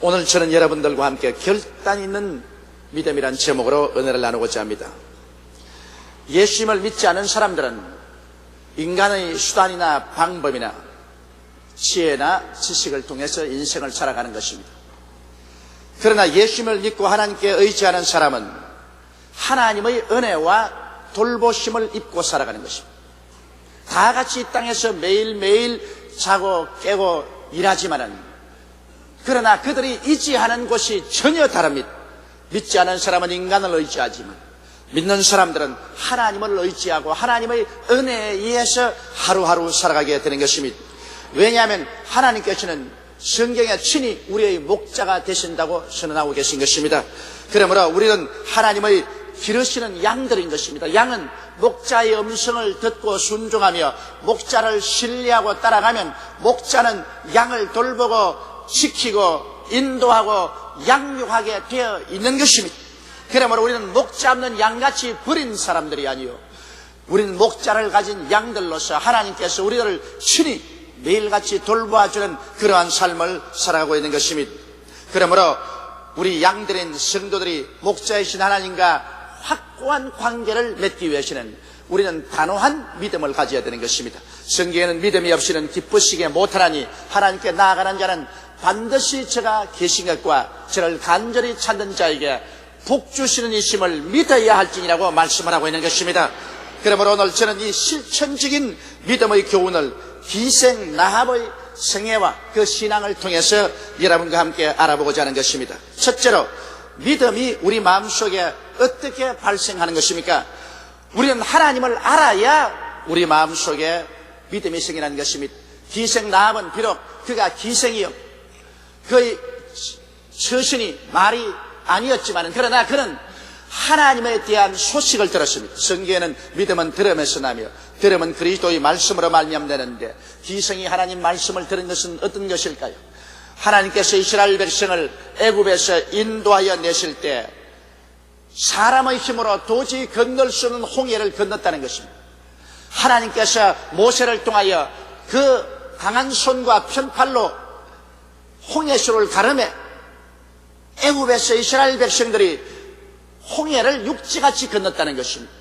오늘 저는 여러분들과 함께 결단 있는 믿음이란 제목으로 은혜를 나누고자 합니다. 예수님을 믿지 않은 사람들은 인간의 수단이나 방법이나 지혜나 지식을 통해서 인생을 살아가는 것입니다. 그러나 예수님을 믿고 하나님께 의지하는 사람은 하나님의 은혜와 돌보심을 입고 살아가는 것입니다. 다 같이 이 땅에서 매일매일 자고 깨고 일하지만은 그러나 그들이 의지하는 곳이 전혀 다릅니다. 믿지 않은 사람은 인간을 의지하지만 믿는 사람들은 하나님을 의지하고 하나님의 은혜에 의해서 하루하루 살아가게 되는 것입니다. 왜냐하면 하나님께서는 성경에 친히 우리의 목자가 되신다고 선언하고 계신 것입니다. 그러므로 우리는 하나님의 기르시는 양들인 것입니다. 양은 목자의 음성을 듣고 순종하며 목자를 신뢰하고 따라가면 목자는 양을 돌보고 지키고 인도하고 양육하게 되어 있는 것입니다. 그러므로 우리는 목자 없는 양같이 버린 사람들이 아니요, 우리는 목자를 가진 양들로서 하나님께서 우리들을 친히 매일같이 돌보아주는 그러한 삶을 살아가고 있는 것입니다. 그러므로 우리 양들인 성도들이 목자이신 하나님과 확고한 관계를 맺기 위해서는 우리는 단호한 믿음을 가져야 되는 것입니다. 성경에는 믿음이 없이는 기쁘시게 못하나니 하나님께 나아가는 자는 반드시 저가 계신 것과 저를 간절히 찾는 자에게 복 주시는 이심을 믿어야 할지니라고 말씀을 하고 있는 것입니다. 그러므로 오늘 저는 이 실천적인 믿음의 교훈을 기생 라합의 생애와 그 신앙을 통해서 여러분과 함께 알아보고자 하는 것입니다. 첫째로, 믿음이 우리 마음속에 어떻게 발생하는 것입니까? 우리는 하나님을 알아야 우리 마음속에 믿음이 생기는 것입니다. 기생 라합은 비록 그가 기생이요, 그의 처신이 말이 아니었지만 그러나 그는 하나님에 대한 소식을 들었습니다. 성경에는 믿음은 들음에서 나며 들음은 그리스도의 말씀으로 말미암되는데, 기생이 하나님 말씀을 들은 것은 어떤 것일까요? 하나님께서 이스라엘 백성을 애굽에서 인도하여 내실 때 사람의 힘으로 도저히 건널 수 없는 홍해를 건넜다는 것입니다. 하나님께서 모세를 통하여 그 강한 손과 편팔로 홍해수를 가르매 애굽에서 이스라엘 백성들이 홍해를 육지같이 건넜다는 것입니다.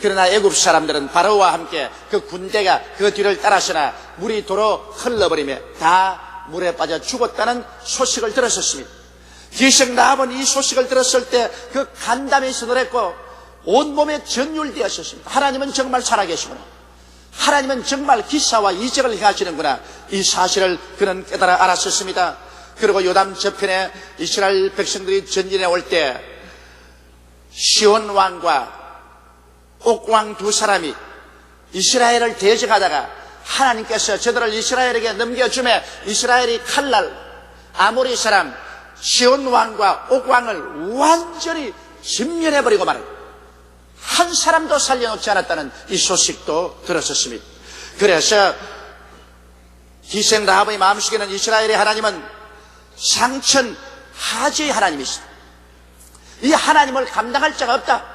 그러나 애굽 사람들은 바로와 함께 그 군대가 그 뒤를 따라서나 물이 도로 흘러버리며 다 물에 빠져 죽었다는 소식을 들었었습니다. 기생 라합은 이 소식을 들었을 때 그 간담이 서늘했고 온몸에 전율되었었습니다. 하나님은 정말 살아계시구나, 하나님은 정말 기사와 이적을 행하시는구나, 이 사실을 그는 깨달아 알았었습니다. 그리고 요담 저편에 이스라엘 백성들이 전진해 올 때 시온 왕과 옥 왕 두 사람이 이스라엘을 대적하다가 하나님께서 저들을 이스라엘에게 넘겨주매 이스라엘이 칼날 아모리 사람 시온 왕과 옥 왕을 완전히 진멸해버리고 말은 한 사람도 살려놓지 않았다는 이 소식도 들었었습니다. 그래서 기생 라합의 마음속에는 이스라엘의 하나님은 상천 하지의 하나님이시다, 이 하나님을 감당할 자가 없다.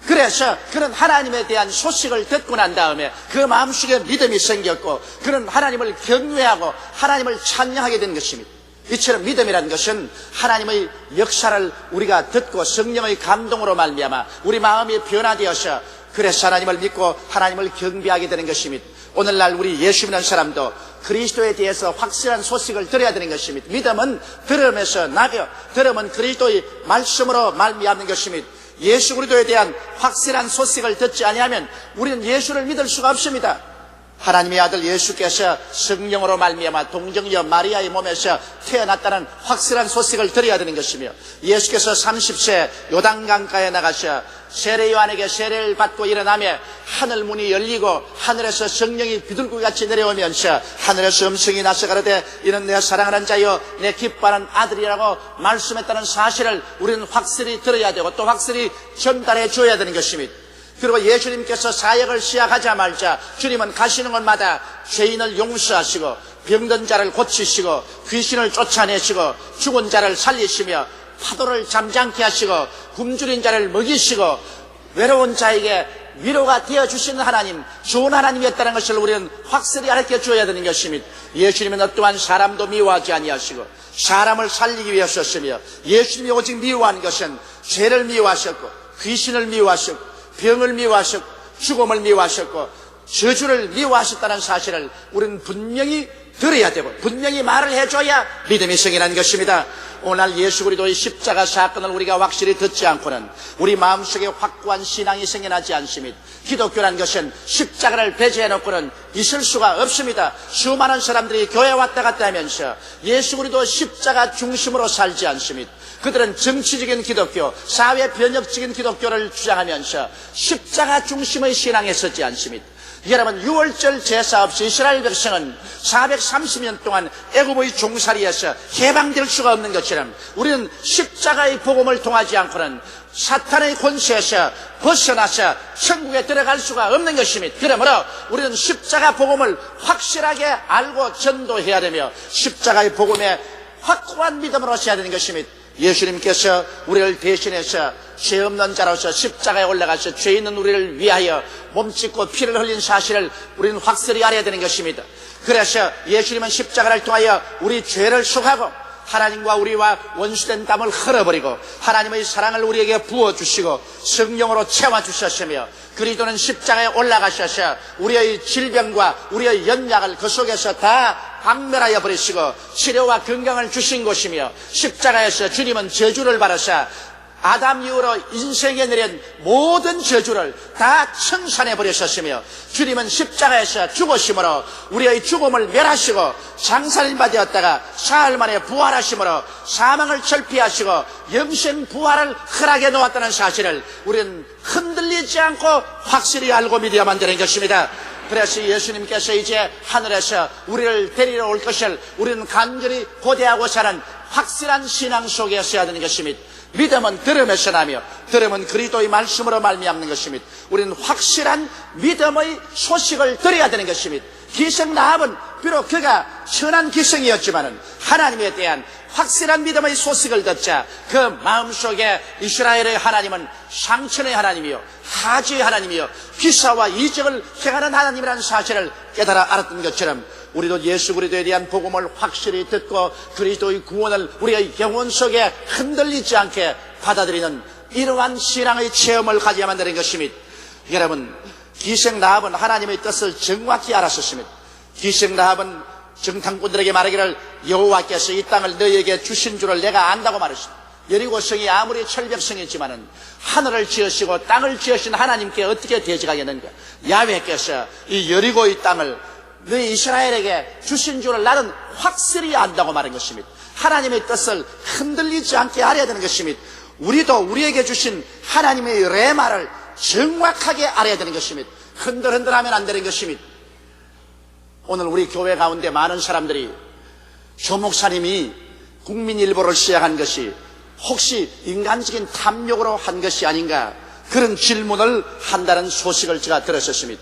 그래서 그는 하나님에 대한 소식을 듣고 난 다음에 그 마음속에 믿음이 생겼고 그는 하나님을 경외하고 하나님을 찬양하게 된 것입니다. 이처럼 믿음이라는 것은 하나님의 역사를 우리가 듣고 성령의 감동으로 말미암아 우리 마음이 변화되어서 그래서 하나님을 믿고 하나님을 경배하게 되는 것입니다. 오늘날 우리 예수 믿는 사람도 그리스도에 대해서 확실한 소식을 들어야 되는 것입니다. 믿음은 들음에서 나며 들음은 그리스도의 말씀으로 말미암는 것입니다. 예수 그리스도에 대한 확실한 소식을 듣지 아니하면 우리는 예수를 믿을 수가 없습니다. 하나님의 아들 예수께서 성령으로 말미암아 동정녀 마리아의 몸에서 태어났다는 확실한 소식을 들어야 되는 것이며, 예수께서 30세 요단강가에 나가셔 세례 요한에게 세례를 받고 일어나며 하늘 문이 열리고 하늘에서 성령이 비둘기같이 내려오면서 하늘에서 음성이 나서 가로되 이는 내 사랑하는 자여 내 기뻐하는 아들이라고 말씀했다는 사실을 우리는 확실히 들어야 되고 또 확실히 전달해 줘야 되는 것입니다. 그리고 예수님께서 사역을 시작하자마자 주님은 가시는 곳마다 죄인을 용서하시고 병든 자를 고치시고 귀신을 쫓아내시고 죽은 자를 살리시며 파도를 잠잠케 하시고 굶주린 자를 먹이시고 외로운 자에게 위로가 되어주시는 하나님, 좋은 하나님이었다는 것을 우리는 확실히 알려줘야 되는 것입니다. 예수님은 어떠한 사람도 미워하지 아니하시고 사람을 살리기 위하셨으며, 예수님이 오직 미워한 것은 죄를 미워하셨고 귀신을 미워하셨고 병을 미워하셨고 죽음을 미워하셨고 저주를 미워하셨다는 사실을 우리는 분명히 들어야 되고 분명히 말을 해줘야 믿음이 생기는 것입니다. 오늘 예수 그리스도의 십자가 사건을 우리가 확실히 듣지 않고는 우리 마음속에 확고한 신앙이 생겨나지 않습니다. 기독교란 것은 십자가를 배제해놓고는 있을 수가 없습니다. 수많은 사람들이 교회 왔다 갔다 하면서 예수 그리스도 십자가 중심으로 살지 않습니다. 그들은 정치적인 기독교, 사회 변혁적인 기독교를 주장하면서 십자가 중심의 신앙에 서지 않습니다. 여러분, 6월절 제사 없이 이스라엘 백성은 430년 동안 애굽의 종살이에서 해방될 수가 없는 것처럼 우리는 십자가의 복음을 통하지 않고는 사탄의 권세에서 벗어나서 천국에 들어갈 수가 없는 것입니다. 그러므로 우리는 십자가 복음을 확실하게 알고 전도해야 되며 십자가의 복음에 확고한 믿음으로 서야 되는 것입니다. 예수님께서 우리를 대신해서 죄 없는 자로서 십자가에 올라가서 죄 있는 우리를 위하여 몸짓고 피를 흘린 사실을 우리는 확실히 알아야 되는 것입니다. 그래서 예수님은 십자가를 통하여 우리 죄를 속하고 하나님과 우리와 원수된 땀을 흘려버리고 하나님의 사랑을 우리에게 부어주시고 성령으로 채워주셨으며, 그리스도는 십자가에 올라가셔서 우리의 질병과 우리의 연약을 그 속에서 다 박멸하여 버리시고 치료와 건강을 주신 것이며, 십자가에서 주님은 저주를 받으사 아담 이후로 인생에 내린 모든 저주를 다 청산해 버리셨으며, 주님은 십자가에서 죽으심으로 우리의 죽음을 멸하시고 장살인바 되었다가 사흘 만에 부활하심으로 사망을 철피하시고 영생 부활을 허락해 놓았다는 사실을 우리는 흔들리지 않고 확실히 알고 믿어야만 되는 것입니다. 그래서 예수님께서 이제 하늘에서 우리를 데리러 올 것을 우리는 간절히 고대하고 사는 확실한 신앙 속에 서야 되는 것입니다. 믿음은 들음에서 나며 들음은 그리스도의 말씀으로 말미암는 것입니다. 우리는 확실한 믿음의 소식을 들어야 되는 것입니다. 기생 라합은 비록 그가 선한 기생이었지만은 하나님에 대한 확실한 믿음의 소식을 듣자 그 마음속에 이스라엘의 하나님은 상천의 하나님이요 하지의 하나님이요 기사와 이적을 행하는 하나님이라는 사실을 깨달아 알았던 것처럼 우리도 예수 그리스도에 대한 복음을 확실히 듣고 그리스도의 구원을 우리의 영혼 속에 흔들리지 않게 받아들이는 이러한 신앙의 체험을 가져야만 되는 것입니다. 여러분, 기생 라합은 하나님의 뜻을 정확히 알았었습니다. 기생 라합은 정탐꾼들에게 말하기를 여호와께서 이 땅을 너희에게 주신 줄을 내가 안다고 말했습니다. 여리고성이 아무리 철벽성이지만은 하늘을 지으시고 땅을 지으신 하나님께 어떻게 대적하겠는가? 야훼께서 이 여리고의 땅을 너희 이스라엘에게 주신 줄을 나는 확실히 안다고 말한 것입니다. 하나님의 뜻을 흔들리지 않게 알아야 되는 것입니다. 우리도 우리에게 주신 하나님의 레마를 정확하게 알아야 되는 것입니다. 흔들흔들하면 안 되는 것입니다. 오늘 우리 교회 가운데 많은 사람들이 조 목사님이 국민일보를 시작한 것이 혹시 인간적인 탐욕으로 한 것이 아닌가, 그런 질문을 한다는 소식을 제가 들었었습니다.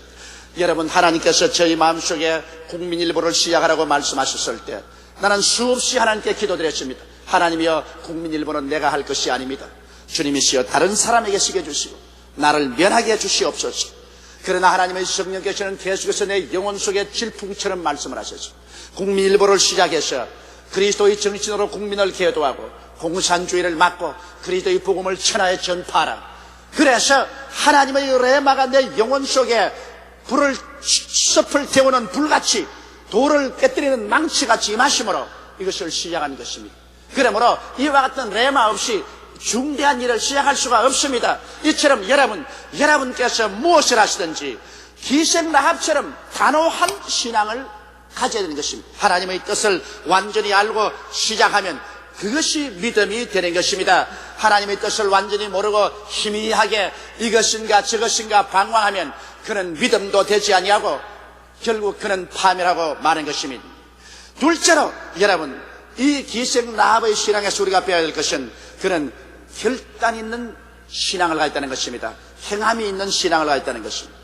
여러분, 하나님께서 저희 마음속에 국민일보를 시작하라고 말씀하셨을 때 나는 수없이 하나님께 기도드렸습니다. 하나님이여, 국민일보는 내가 할 것이 아닙니다. 주님이시여 다른 사람에게 쓰게 주시고 나를 면하게 해주시옵소서. 그러나 하나님의 성령께서는 계속해서 내 영혼 속에 질풍처럼 말씀을 하셨습니다. 국민일보를 시작해서 그리스도의 정신으로 국민을 계도하고 공산주의를 막고 그리스도의 복음을 천하에 전파하라. 그래서 하나님의 레마가 내 영혼 속에 불을 섭을 태우는 불같이 돌을 깨뜨리는 망치같이 임하심으로 이것을 시작한 것입니다. 그러므로 이와 같은 레마 없이 중대한 일을 시작할 수가 없습니다. 이처럼 여러분께서 무엇을 하시든지 기생 라합처럼 단호한 신앙을 가져야 되는 것입니다. 하나님의 뜻을 완전히 알고 시작하면 그것이 믿음이 되는 것입니다. 하나님의 뜻을 완전히 모르고 희미하게 이것인가 저것인가 방황하면 그는 믿음도 되지 아니하고 결국 그는 파멸하고 마는 것입니다. 둘째로 여러분, 이 기생 라합의 신앙에서 우리가 배워야 될 것은 그는 결단 있는 신앙을 가졌다는 것입니다. 행함이 있는 신앙을 가졌다는 것입니다.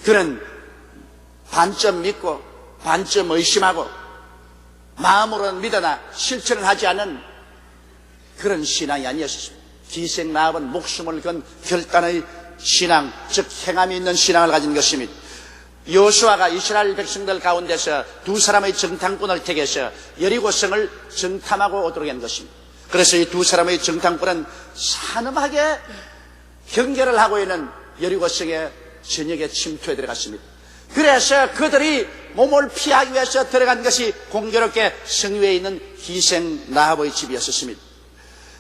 그는 반쯤 믿고 반쯤 의심하고 마음으로는 믿으나 실천을 하지 않은 그런 신앙이 아니었습니다. 기생 라합은 목숨을 건 결단의 신앙, 즉 행함이 있는 신앙을 가진 것입니다. 여호수아가 이스라엘 백성들 가운데서 두 사람의 정탐꾼을 택해서 여리고성을 정탐하고 오도록 한 것입니다. 그래서 이 두 사람의 정탐꾼은 산엄하게 경계를 하고 있는 여리고성의 전역에 침투해 들어갔습니다. 그래서 그들이 몸을 피하기 위해서 들어간 것이 공교롭게 성 위에 있는 기생 라합의 집이었습니다.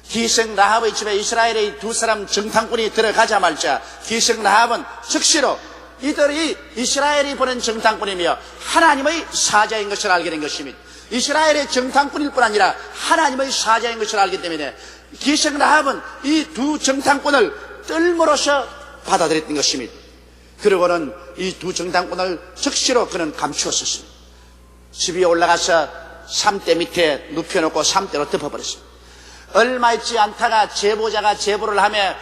기생 라합의 집에 이스라엘의 두 사람 정탐꾼이 들어가자마자 기생 라합은 즉시로 이들이 이스라엘이 보낸 정탐꾼이며 하나님의 사자인 것을 알게 된 것입니다. 이스라엘의 정탐꾼일 뿐 아니라 하나님의 사자인 것을 알기 때문에 기생 라합은 이 두 정탐꾼을 뜰모로서 받아들였던 것입니다. 그리고는 이 두 정탐꾼을 즉시로 그는 감추었습니다. 집 위에 올라가서 삼대 밑에 눕혀놓고 삼대로 덮어버렸습니다. 얼마 있지 않다가 제보자가 제보를 하며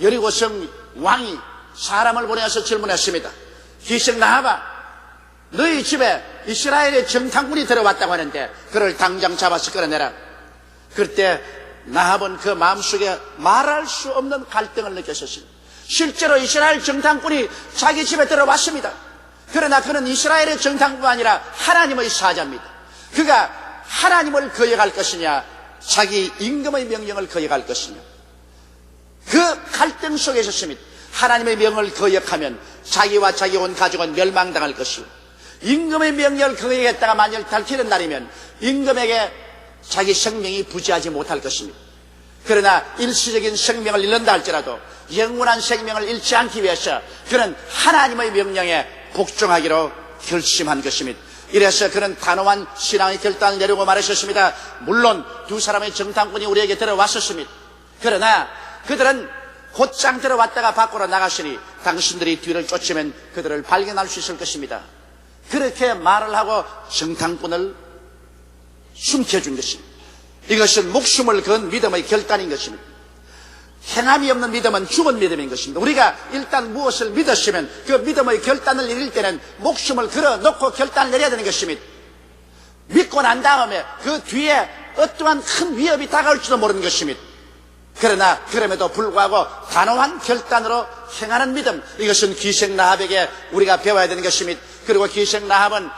여리고성 왕이 사람을 보내서 질문했습니다. 기생 라합아, 너희 집에 이스라엘의 정탐꾼이 들어왔다고 하는데 그를 당장 잡아서 끌어내라. 그때 라합은 그 마음속에 말할 수 없는 갈등을 느꼈었습니다. 실제로 이스라엘 정탐꾼이 자기 집에 들어왔습니다. 그러나 그는 이스라엘의 정탐꾼이 아니라 하나님의 사자입니다. 그가 하나님을 거역할 것이냐, 자기 임금의 명령을 거역할 것이냐, 그 갈등 속에 있었습니다. 하나님의 명을 거역하면 자기와 자기 온 가족은 멸망당할 것이고, 임금의 명령을 거역했다가 만일 밝히는 날이면 임금에게 자기 생명이 부지하지 못할 것입니다. 그러나 일시적인 생명을 잃는다 할지라도 영원한 생명을 잃지 않기 위해서 그는 하나님의 명령에 복종하기로 결심한 것입니다. 이래서 그는 단호한 신앙의 결단을 내리고 말하셨습니다. 물론 두 사람의 정탐꾼이 우리에게 들어왔었습니다. 그러나 그들은 곧장 들어왔다가 밖으로 나가시니 당신들이 뒤를 쫓으면 그들을 발견할 수 있을 것입니다. 그렇게 말을 하고 정탐꾼을 숨겨준 것입니다. 이것은 목숨을 건 믿음의 결단인 것입니다. 행함이 없는 믿음은 죽은 믿음인 것입니다. 우리가 일단 무엇을 믿었으면 그 믿음의 결단을 내릴 때는 목숨을 걸어놓고 결단을 내려야 되는 것입니다. 믿고 난 다음에 그 뒤에 어떠한 큰 위협이 다가올지도 모르는 것입니다. 그러나 그럼에도 불구하고 단호한 결단으로 행하는 믿음, 이것은 기생 라합에게 우리가 배워야 되는 것입니다. 그리고 기생 라합은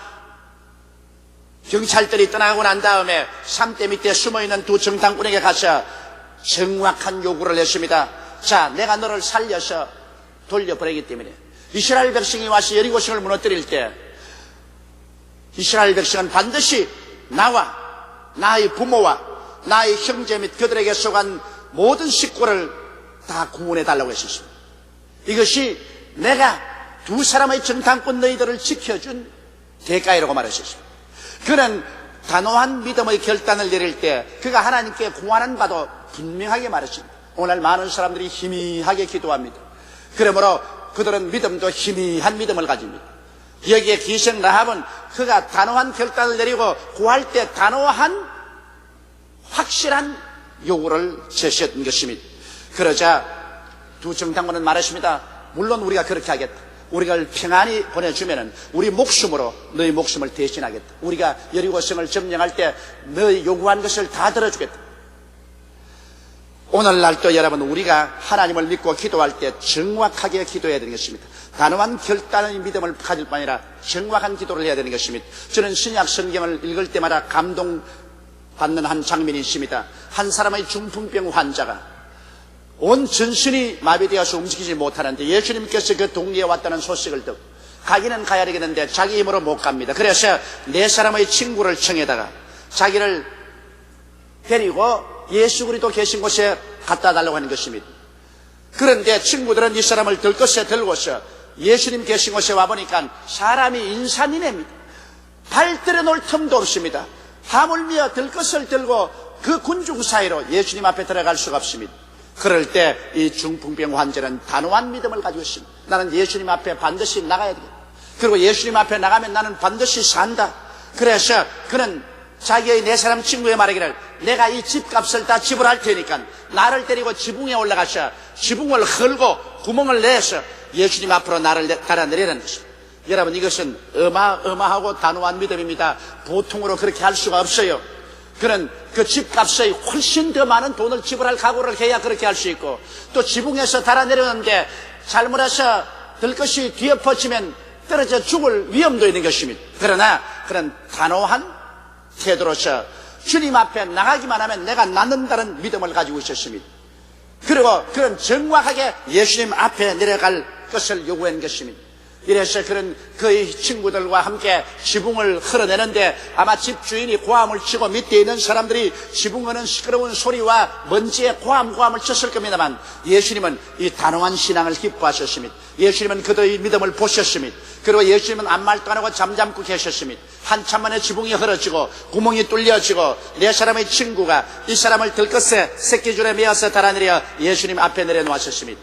경찰들이 떠나고 난 다음에 삼대 밑에 숨어있는 두 정탐꾼에게 가서 정확한 요구를 했습니다. 자, 내가 너를 살려서 돌려보내기 때문에 이스라엘 백성이 와서 여리고성을 무너뜨릴 때 이스라엘 백성은 반드시 나와 나의 부모와 나의 형제 및 그들에게 속한 모든 식구를 다 구원해달라고 했었습니다. 이것이 내가 두 사람의 정탐꾼 너희들을 지켜준 대가이라고 말했었습니다. 그는 단호한 믿음의 결단을 내릴 때 그가 하나님께 구하는 바도 분명하게 말했습니다. 오늘 많은 사람들이 희미하게 기도합니다. 그러므로 그들은 믿음도 희미한 믿음을 가집니다. 여기에 기생 라합은 그가 단호한 결단을 내리고 구할 때 단호한 확실한 요구를 제시했던 것입니다. 그러자 두 정탐꾼은 말했습니다. 물론 우리가 그렇게 하겠다. 우리가 평안히 보내주면 우리 목숨으로 너희 목숨을 대신하겠다. 우리가 여리고성을 점령할 때 너희 요구한 것을 다 들어주겠다. 오늘날도 여러분, 우리가 하나님을 믿고 기도할 때 정확하게 기도해야 되는 것입니다. 단호한 결단의 믿음을 가질 뿐 아니라 정확한 기도를 해야 되는 것입니다. 저는 신약 성경을 읽을 때마다 감동받는 한 장면이 있습니다. 한 사람의 중풍병 환자가 온 전신이 마비되어서 움직이지 못하는데 예수님께서 그 동네에 왔다는 소식을 듣고 가기는 가야 되겠는데 자기 힘으로 못 갑니다. 그래서 네 사람의 친구를 청해다가 자기를 데리고 예수 그리스도 계신 곳에 갖다 달라고 하는 것입니다. 그런데 친구들은 이 사람을 들것에 들고서 예수님 계신 곳에 와보니까 사람이 인산이냅니다. 발 들여놓을 틈도 없습니다. 하물며 들것을 들고 그 군중 사이로 예수님 앞에 들어갈 수가 없습니다. 그럴 때 이 중풍병 환자는 단호한 믿음을 가지고 있습니다. 나는 예수님 앞에 반드시 나가야 되겠다. 그리고 예수님 앞에 나가면 나는 반드시 산다. 그래서 그는 자기의 네 사람 친구의 말하기를 내가 이 집값을 다 지불할 테니까 나를 데리고 지붕에 올라가서 지붕을 헐고 구멍을 내서 예수님 앞으로 나를 달아내리라는 것입니다. 여러분, 이것은 어마어마하고 단호한 믿음입니다. 보통으로 그렇게 할 수가 없어요. 그는 그 집값의 훨씬 더 많은 돈을 지불할 각오를 해야 그렇게 할 수 있고, 또 지붕에서 달아내렸는데 잘못해서 들것이 뒤엎어지면 떨어져 죽을 위험도 있는 것입니다. 그러나 그런 단호한 태도로서 주님 앞에 나가기만 하면 내가 낫는다는 믿음을 가지고 있었습니다. 그리고 그런 정확하게 예수님 앞에 내려갈 것을 요구한 것입니다. 이래서 그런 그의 친구들과 함께 지붕을 흘러내는데, 아마 집주인이 고함을 치고 밑에 있는 사람들이 지붕하는 시끄러운 소리와 먼지에 고함을 쳤을 겁니다만, 예수님은 이 단호한 신앙을 기뻐하셨습니다. 예수님은 그들의 믿음을 보셨습니다. 그리고 예수님은 아무 말도 안 하고 잠잠고 계셨습니다. 한참 만에 지붕이 흐러지고 구멍이 뚫려지고 네 사람의 친구가 이 사람을 들것에 새끼줄에 메어서 달아내려 예수님 앞에 내려놓았습니다.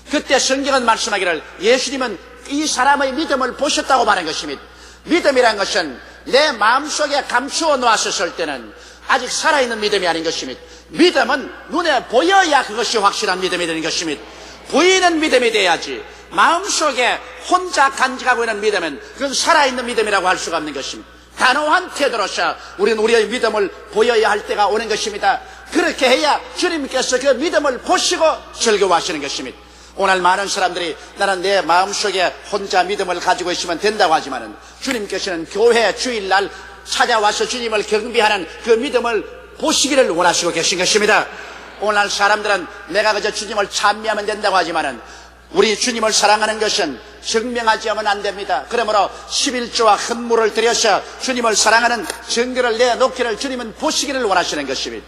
그때 성경은 말씀하기를 예수님은 이 사람의 믿음을 보셨다고 말한 것입니다. 믿음이란 것은 내 마음속에 감추어 놓았을 때는 아직 살아있는 믿음이 아닌 것입니다. 믿음은 눈에 보여야 그것이 확실한 믿음이 되는 것입니다. 보이는 믿음이 돼야지, 마음속에 혼자 간직하고 있는 믿음은 그건 살아있는 믿음이라고 할 수가 없는 것입니다. 단호한 태도로서 우리는 우리의 믿음을 보여야 할 때가 오는 것입니다. 그렇게 해야 주님께서 그 믿음을 보시고 즐거워하시는 것입니다. 오늘 많은 사람들이 나는 내 마음속에 혼자 믿음을 가지고 있으면 된다고 하지만은, 주님께서는 교회 주일날 찾아와서 주님을 경배하는 그 믿음을 보시기를 원하시고 계신 것입니다. 오늘 사람들은 내가 그저 주님을 찬미하면 된다고 하지만은, 우리 주님을 사랑하는 것은 증명하지 하면 안 됩니다. 그러므로 11조와 헌물을 들여서 주님을 사랑하는 증거를 내놓기를 주님은 보시기를 원하시는 것입니다.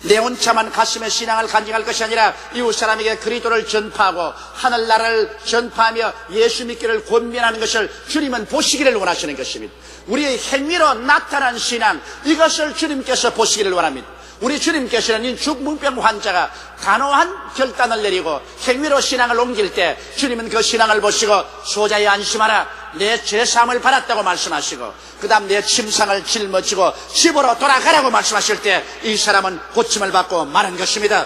내 혼자만 가슴에 신앙을 간직할 것이 아니라 이웃 사람에게 그리스도를 전파하고 하늘나라를 전파하며 예수 믿기를 권면하는 것을 주님은 보시기를 원하시는 것입니다. 우리의 행위로 나타난 신앙, 이것을 주님께서 보시기를 원합니다. 우리 주님께서는 이 중풍병 환자가 단호한 결단을 내리고 행위로 신앙을 옮길 때 주님은 그 신앙을 보시고 소자야 안심하라, 내 죄사함을 받았다고 말씀하시고, 그 다음 내 침상을 짊어지고 집으로 돌아가라고 말씀하실 때 이 사람은 고침을 받고 마는 것입니다.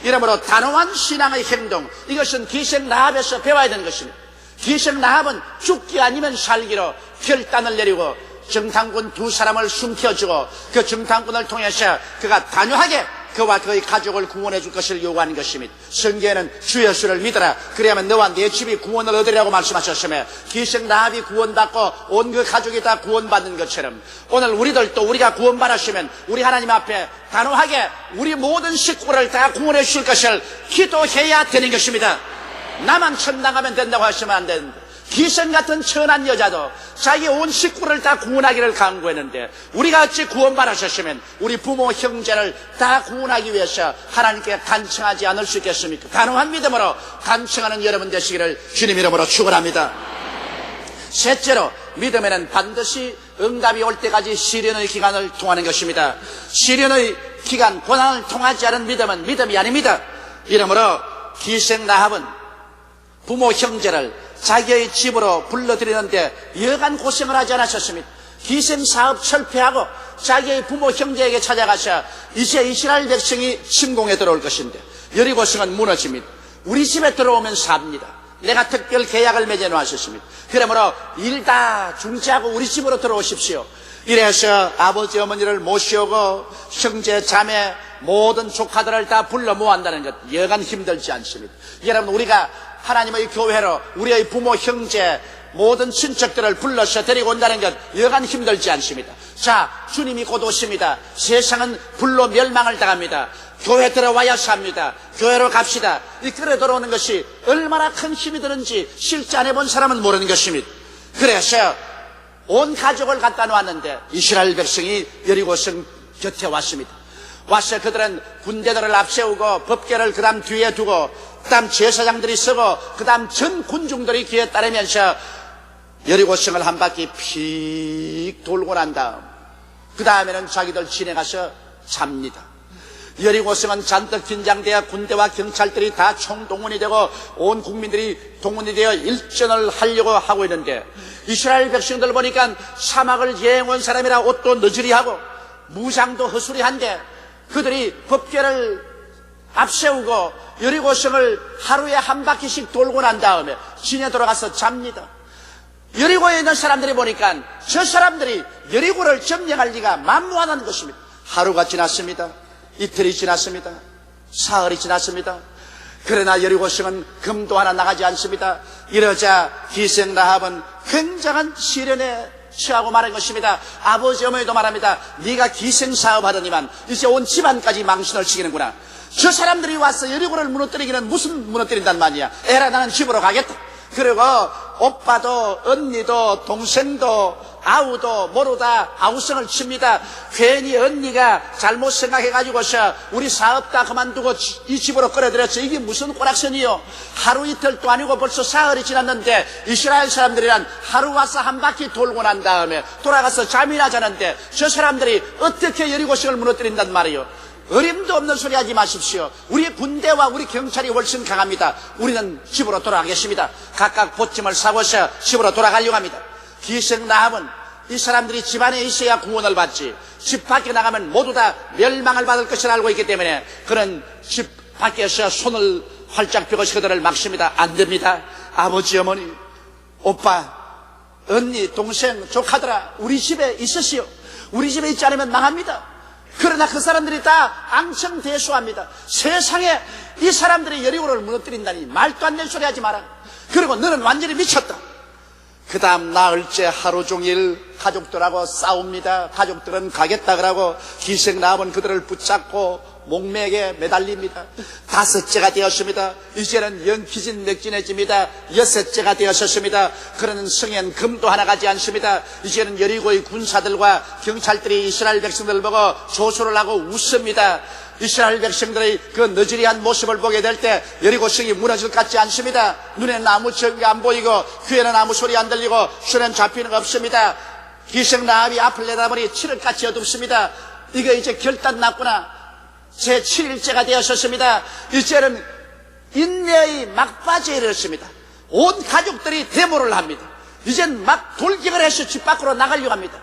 이러므로 단호한 신앙의 행동, 이것은 기생 라합에서 배워야 되는 것입니다. 기생 라합은 죽기 아니면 살기로 결단을 내리고 정탐꾼 두 사람을 숨겨주고 그 정탐꾼을 통해서 그가 단호하게 그와 그의 가족을 구원해 줄 것을 요구하는 것입니다. 성경에는 주 예수를 믿어라, 그래야만 너와 내 집이 구원을 얻으리라고 말씀하셨으며, 기생 라합이 구원받고 온 그 가족이 다 구원받는 것처럼 오늘 우리들도 우리가 구원받았으면 우리 하나님 앞에 단호하게 우리 모든 식구를 다 구원해 줄 것을 기도해야 되는 것입니다. 나만 천당하면 된다고 하시면 안 되는데, 기생 같은 천한 여자도 자기 온 식구를 다 구원하기를 간구했는데, 우리가 어찌 구원받으셨으면 우리 부모 형제를 다 구원하기 위해서 하나님께 간청하지 않을 수 있겠습니까? 단호한 믿음으로 간청하는 여러분 되시기를 주님 이름으로 축원합니다. 셋째로, 믿음에는 반드시 응답이 올 때까지 시련의 기간을 통하는 것입니다. 시련의 기간, 고난을 통하지 않은 믿음은 믿음이 아닙니다. 이러므로 기생 라합은 부모 형제를 자기의 집으로 불러들이는데 여간 고생을 하지 않았었습니다. 기생사업 철폐하고 자기의 부모 형제에게 찾아가서 이제 이스라엘 백성이 침공에 들어올 것인데 여리고성은 무너집니다. 우리 집에 들어오면 삽니다. 내가 특별 계약을 맺어놓았습니다. 그러므로 일 다 중지하고 우리 집으로 들어오십시오. 이래서 아버지 어머니를 모시오고 형제 자매 모든 조카들을 다 불러 모은다는 것, 여간 힘들지 않습니다. 여러분, 우리가 하나님의 교회로 우리의 부모 형제 모든 친척들을 불러서 데리고 온다는 것 여간 힘들지 않습니다. 자, 주님이 곧 오십니다. 세상은 불로 멸망을 당합니다. 교회 들어와야 삽니다. 교회로 갑시다. 이 끌어 들어오는 것이 얼마나 큰 힘이 드는지 실제 안 해본 사람은 모르는 것입니다. 그래서 온 가족을 갖다 놓았는데 이스라엘 백성이 여리고성 곁에 왔습니다. 와서 그들은 군대들을 앞세우고 법궤를 그 다음 뒤에 두고 그 다음 제사장들이 서고 그 다음 전 군중들이 귀에 따르면서 여리고성을 한 바퀴 픽 돌고 난 다음 그 다음에는 자기들 진에 가서 잡니다. 여리고성은 잔뜩 긴장되어 군대와 경찰들이 다 총동원이 되고 온 국민들이 동원이 되어 일전을 하려고 하고 있는데 이스라엘 백성들 보니까 사막을 여행온 사람이라 옷도 너저리하고 무장도 허술이한데 그들이 법궤를 앞세우고 여리고성을 하루에 한 바퀴씩 돌고 난 다음에 진에 돌아가서 잡니다. 여리고에 있는 사람들이 보니까 저 사람들이 여리고를 점령할 리가 만무하다는 것입니다. 하루가 지났습니다. 이틀이 지났습니다. 사흘이 지났습니다. 그러나 여리고성은 금도 하나 나가지 않습니다. 이러자 기생 라합은 굉장한 시련에 취하고 말한 것입니다. 아버지 어머니도 말합니다. 네가 기생 사업하더니만 이제 온 집안까지 망신을 시키는구나. 저 사람들이 와서 여리고를 무너뜨리기는 무슨 무너뜨린단 말이야. 에라, 나는 집으로 가겠다. 그리고 오빠도 언니도 동생도 아우도 모두 다 아우성을 칩니다. 괜히 언니가 잘못 생각해가지고서 우리 사업 다 그만두고 이 집으로 끌어들였어. 이게 무슨 꼬락선이요. 하루 이틀도 아니고 벌써 사흘이 지났는데 이스라엘 사람들이란 하루 와서 한 바퀴 돌고 난 다음에 돌아가서 잠이나 자는데 저 사람들이 어떻게 여리고성을 무너뜨린단 말이요. 어림도 없는 소리 하지 마십시오. 우리 군대와 우리 경찰이 훨씬 강합니다. 우리는 집으로 돌아가겠습니다. 각각 보침을 사고서 집으로 돌아가려고 합니다. 기생 라합은 이 사람들이 집 안에 있어야 구원을 받지, 집 밖에 나가면 모두 다 멸망을 받을 것을 알고 있기 때문에 그는 집 밖에서 손을 활짝 펴고 그들을 막습니다. 안 됩니다. 아버지, 어머니, 오빠, 언니, 동생, 조카들아, 우리 집에 있으시오. 우리 집에 있지 않으면 망합니다. 그러나 그 사람들이 다 앙청대소합니다. 세상에 이 사람들이 여리고를 무너뜨린다니 말도 안 되는 소리 하지 마라. 그리고 너는 완전히 미쳤다. 그 다음 나흘째 하루 종일 가족들하고 싸웁니다. 가족들은 가겠다 그러고 기생 라합은 그들을 붙잡고 목매에 매달립니다. 5째가 되었습니다. 이제는 영기진맥진해집니다. 6째가 되었습니다. 그러는 성엔 금도 하나 가지 않습니다. 이제는 여리고의 군사들과 경찰들이 이스라엘 백성들을 보고 조소를 하고 웃습니다. 이스라엘 백성들의 그 너지리한 모습을 보게 될 때 여리고성이 무너질 것 같지 않습니다. 눈에는 아무 적이 안 보이고 귀에는 아무 소리 안 들리고 손엔 잡히는 거 없습니다. 기생 라합이 앞을 내다보니 칠흑같이 어둡습니다. 이거 이제 결단 났구나. 제 7일째가 되었습니다. 이제는 인내의 막바지에 이르렀습니다. 온 가족들이 데모를 합니다. 이젠 막 돌격을 해서 집 밖으로 나가려고 합니다.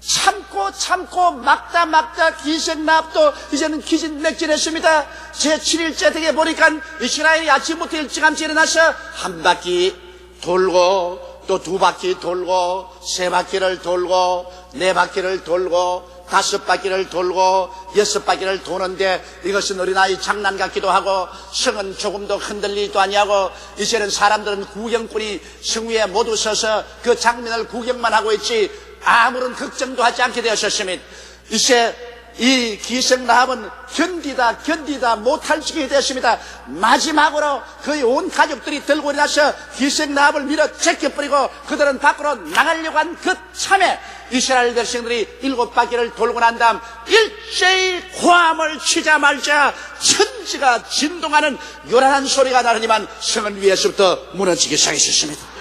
참고 막다 기생 라합도 이제는 기진맥진했습니다. 제 7일째 되게 보니까 이스라엘이 아침부터 일찌감치 일어나서 한 바퀴 돌고 또 2바퀴 돌고 3바퀴를 돌고 4바퀴를 돌고 5바퀴를 돌고 6바퀴를 도는데 이것은 어린아이 장난 같기도 하고 성은 조금도 흔들리지도 아니하고 이제는 사람들은 구경꾼이 성 위에 모두 서서 그 장면을 구경만 하고 있지 아무런 걱정도 하지 않게 되었습니다. 이제 이 기생 라합은 견디다 못할 지경이 되었습니다. 마지막으로 거의 온 가족들이 들고 일어나서 기생 라합을 밀어 제껴버리고 그들은 밖으로 나가려고 한 그 참에 이스라엘 백성들이 7바퀴를 돌고 난 다음 일제히 고함을 치자 말자 천지가 진동하는 요란한 소리가 나르니만 성은 위에서부터 무너지기 시작했습니다.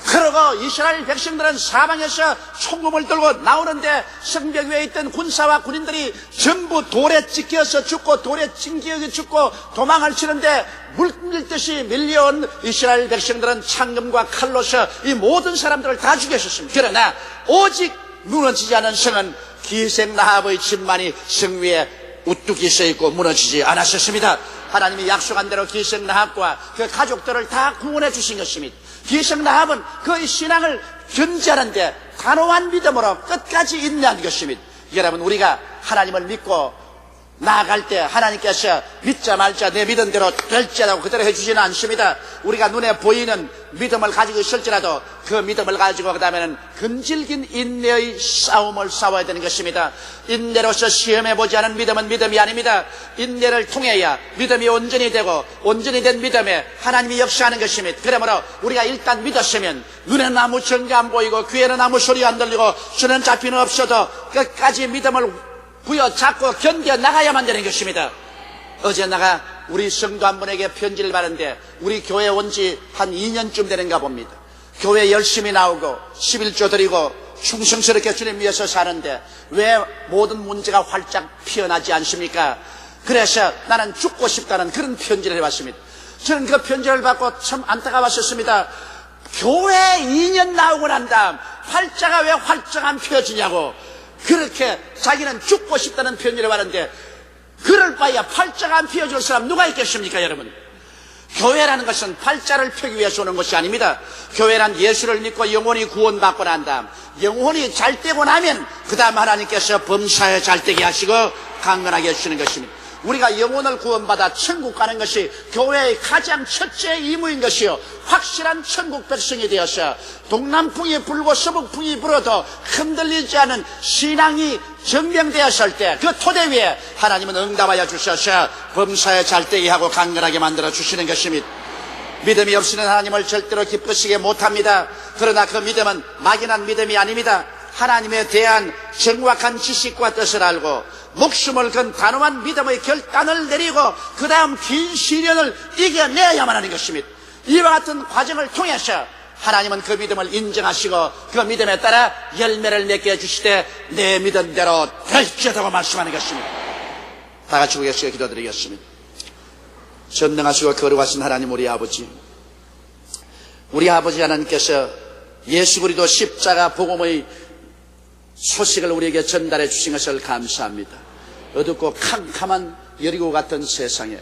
그러고 이스라엘 백성들은 사방에서 총검을 들고 나오는데 성벽 위에 있던 군사와 군인들이 전부 돌에 찢겨서 죽고 돌에 찡기어 죽고 도망을 치는데 물밀듯이 밀려온 이스라엘 백성들은 창검과 칼로서 이 모든 사람들을 다 죽였었습니다. 그러나 오직 무너지지 않은 성은 기생 라합의 집만이 성 위에 우뚝이 서있고 무너지지 않았었습니다. 하나님이 약속한 대로 기생 라합과 그 가족들을 다 구원해 주신 것입니다. 기생 라합은 그의 신앙을 견지하는데 단호한 믿음으로 끝까지 인내한 것입니다. 여러분, 우리가 하나님을 믿고 나아갈 때 하나님께서 믿자 말자 내 믿은 대로 될지라도 그대로 해주지는 않습니다. 우리가 눈에 보이는 믿음을 가지고 있을지라도 그 믿음을 가지고 그 다음에는 금질긴 인내의 싸움을 싸워야 되는 것입니다. 인내로서 시험해보지 않은 믿음은 믿음이 아닙니다. 인내를 통해야 믿음이 온전히 되고 온전히 된 믿음에 하나님이 역사하는 것입니다. 그러므로 우리가 일단 믿었으면 눈에는 아무 증거 안 보이고 귀에는 아무 소리 안 들리고 손은 잡히는 없어도 끝까지 믿음을 부여잡고 견뎌 나가야만 되는 것입니다. 어제 내가 우리 성도 한 분에게 편지를 받았는데 우리 교회 온 지 한 2년쯤 되는가 봅니다. 교회 열심히 나오고 11조 드리고 충성스럽게 주님 위해서 사는데 왜 모든 문제가 활짝 피어나지 않습니까? 그래서 나는 죽고 싶다는 그런 편지를 해봤습니다. 저는 그 편지를 받고 참 안타까웠었습니다. 교회 2년 나오고 난 다음 활자가 왜 활짝 안 펴지냐고 그렇게 자기는 죽고 싶다는 편지를 받았는데 그럴 바에야 팔자가 안 피어줄 사람 누가 있겠습니까? 여러분, 교회라는 것은 팔자를 펴기 위해서 오는 것이 아닙니다. 교회란 예수를 믿고 영혼이 구원받고 난 다음, 영혼이 잘 되고 나면 그 다음 하나님께서 범사에 잘 되게 하시고 강건하게 해주시는 것입니다. 우리가 영혼을 구원받아 천국 가는 것이 교회의 가장 첫째 임무인 것이요, 확실한 천국 백성이 되어서 동남풍이 불고 서북풍이 불어도 흔들리지 않은 신앙이 증명되었을 때 그 토대 위에 하나님은 응답하여 주셔서 범사에 잘되게 하고 강건하게 만들어 주시는 것입니다. 믿음이 없이는 하나님을 절대로 기쁘시게 못합니다. 그러나 그 믿음은 막연한 믿음이 아닙니다. 하나님에 대한 정확한 지식과 뜻을 알고 목숨을 건 단호한 믿음의 결단을 내리고 그 다음 긴 시련을 이겨내야만 하는 것입니다. 이와 같은 과정을 통해서 하나님은 그 믿음을 인정하시고 그 믿음에 따라 열매를 맺게 해주시되 내 믿음대로 될지어다고 말씀하는 것입니다. 다 같이 우리에게 기도드리겠습니다. 전능하시고 거룩하신 하나님, 우리 아버지 하나님께서 예수 그리스도 십자가 복음의 소식을 우리에게 전달해 주신 것을 감사합니다. 어둡고 캄캄한 여리고 같은 세상에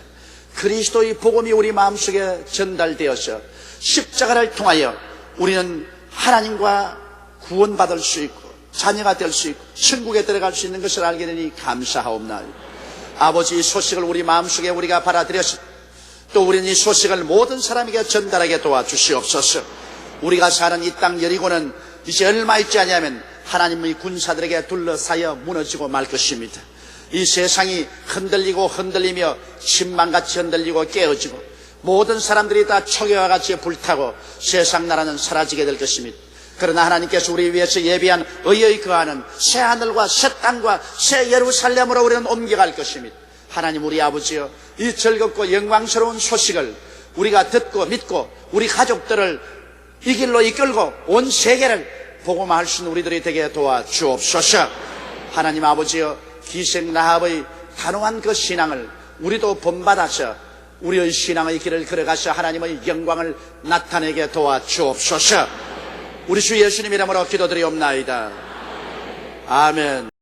그리스도의 복음이 우리 마음속에 전달되어서 십자가를 통하여 우리는 하나님과 구원받을 수 있고 자녀가 될 수 있고 천국에 들어갈 수 있는 것을 알게 되니 감사하옵나이다. 아버지, 이 소식을 우리 마음속에 우리가 받아들여서 또 우리는 이 소식을 모든 사람에게 전달하게 도와주시옵소서. 우리가 사는 이 땅 여리고는 이제 얼마 있지 않냐면 하나님의 군사들에게 둘러싸여 무너지고 말 것입니다. 이 세상이 흔들리며 신망같이 흔들리고 깨어지고 모든 사람들이 다 초계와 같이 불타고 세상 나라는 사라지게 될 것입니다. 그러나 하나님께서 우리 위해서 예비한 의의 거하는 새 하늘과 새 땅과 새 예루살렘으로 우리는 옮겨갈 것입니다. 하나님, 우리 아버지여, 이 즐겁고 영광스러운 소식을 우리가 듣고 믿고 우리 가족들을 이 길로 이끌고 온 세계를 복음화할 수 있는 우리들이 되게 도와주옵소서. 하나님 아버지여, 기생 라합의 단호한 그 신앙을 우리도 본받아서 우리의 신앙의 길을 걸어가서 하나님의 영광을 나타내게 도와주옵소서. 우리 주 예수님 이름으로 기도드리옵나이다. 아멘.